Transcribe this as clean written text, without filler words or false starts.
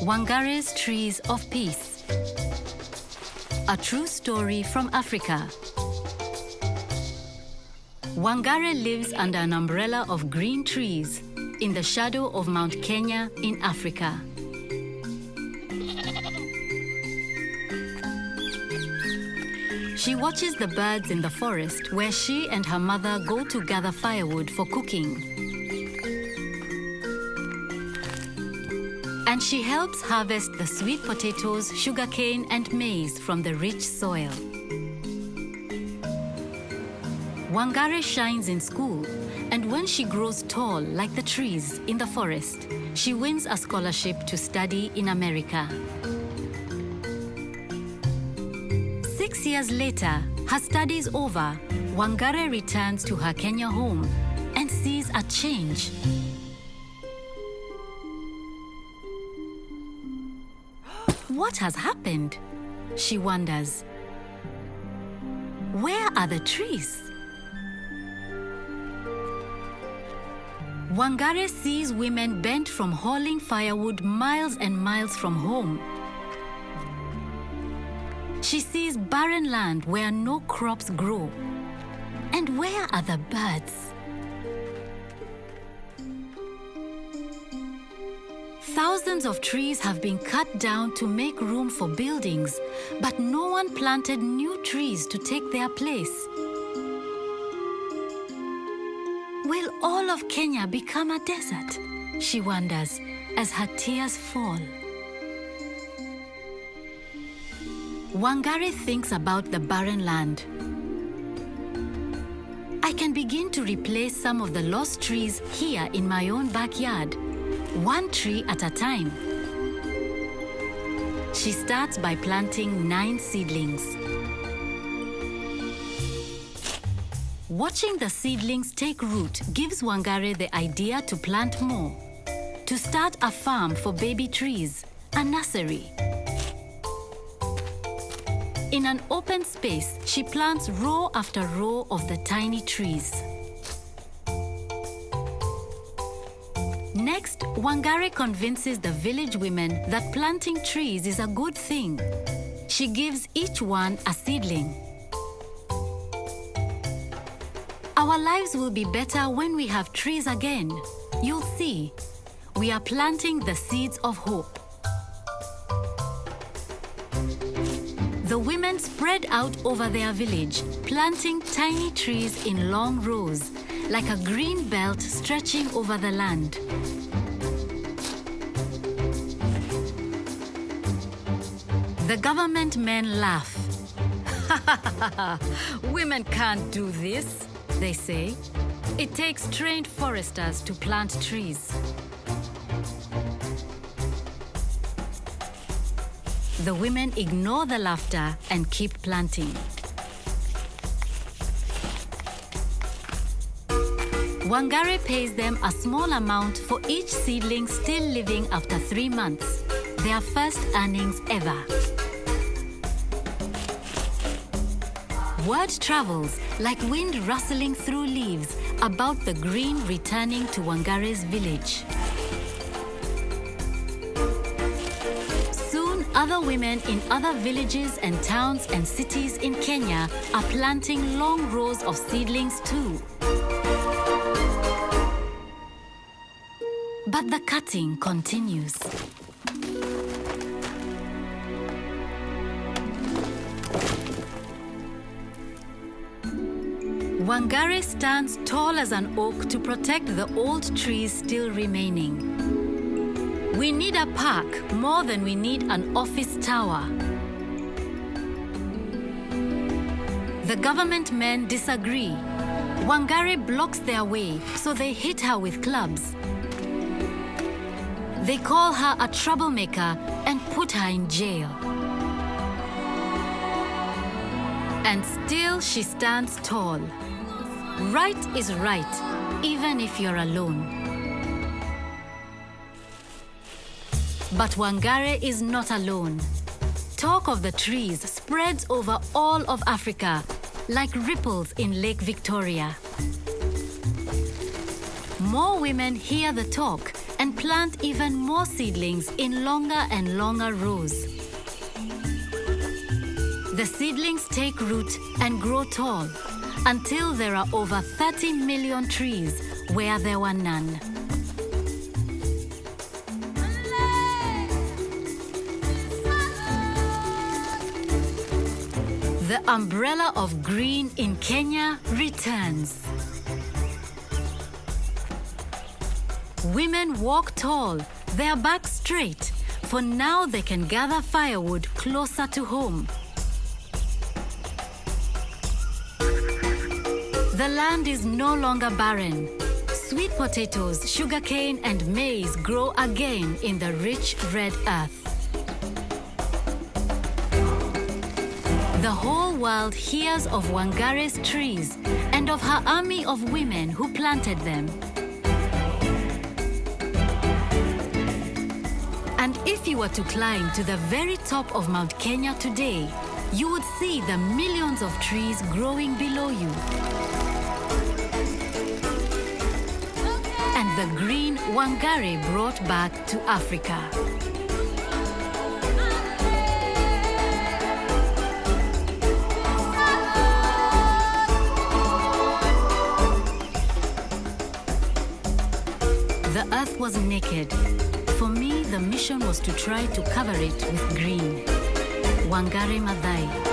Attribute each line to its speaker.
Speaker 1: Wangare's Trees of Peace. A true story from Africa. Wangari lives under an umbrella of green trees in the shadow of Mount Kenya in Africa. She watches the birds in the forest where she and her mother go to gather firewood for cooking. And she helps harvest the sweet potatoes, sugarcane, and maize from the rich soil. Wangari shines in school, and when she grows tall like the trees in the forest, she wins a scholarship to study in America. 6 years later, her studies over, Wangari returns to her Kenya home and sees a change. What has happened? She wonders. Where are the trees? Wangari sees women bent from hauling firewood miles and miles from home. She sees barren land where no crops grow. And where are the birds? Thousands of trees have been cut down to make room for buildings, but no one planted new trees to take their place. Will all of Kenya become a desert? She wonders as her tears fall. Wangari thinks about the barren land. I can begin to replace some of the lost trees here in my own backyard, one tree at a time. She starts by planting 9 seedlings. Watching the seedlings take root gives Wangari the idea to plant more, to start a farm for baby trees, a nursery. In an open space, she plants row after row of the tiny trees. Next, Wangari convinces the village women that planting trees is a good thing. She gives each one a seedling. Our lives will be better when we have trees again. You'll see. We are planting the seeds of hope. The women spread out over their village, planting tiny trees in long rows, like a green belt stretching over the land. The government men laugh. Women can't do this, they say. It takes trained foresters to plant trees. The women ignore the laughter and keep planting. Wangari pays them a small amount for each seedling still living after 3 months, their first earnings ever. Word travels like wind rustling through leaves about the green returning to Wangari's village. Soon, other women in other villages and towns and cities in Kenya are planting long rows of seedlings too. But the cutting continues. Wangari stands tall as an oak to protect the old trees still remaining. We need a park more than we need an office tower. The government men disagree. Wangari blocks their way, so they hit her with clubs. They call her a troublemaker and put her in jail. And still she stands tall. Right is right, even if you're alone. But Wangari is not alone. Talk of the trees spreads over all of Africa, like ripples in Lake Victoria. More women hear the talk and plant even more seedlings in longer and longer rows. The seedlings take root and grow tall until there are over 30 million trees where there were none. The umbrella of green in Kenya returns. Women walk tall, their backs straight, for now they can gather firewood closer to home. The land is no longer barren. Sweet potatoes, sugarcane, and maize grow again in the rich red earth. The whole world hears of Wangari's trees and of her army of women who planted them. And if you were to climb to the very top of Mount Kenya today, you would see the millions of trees growing below you. And the green Wangari brought back to Africa. The earth was naked. For me, the mission was to try to cover it with green. Wangari Maathai.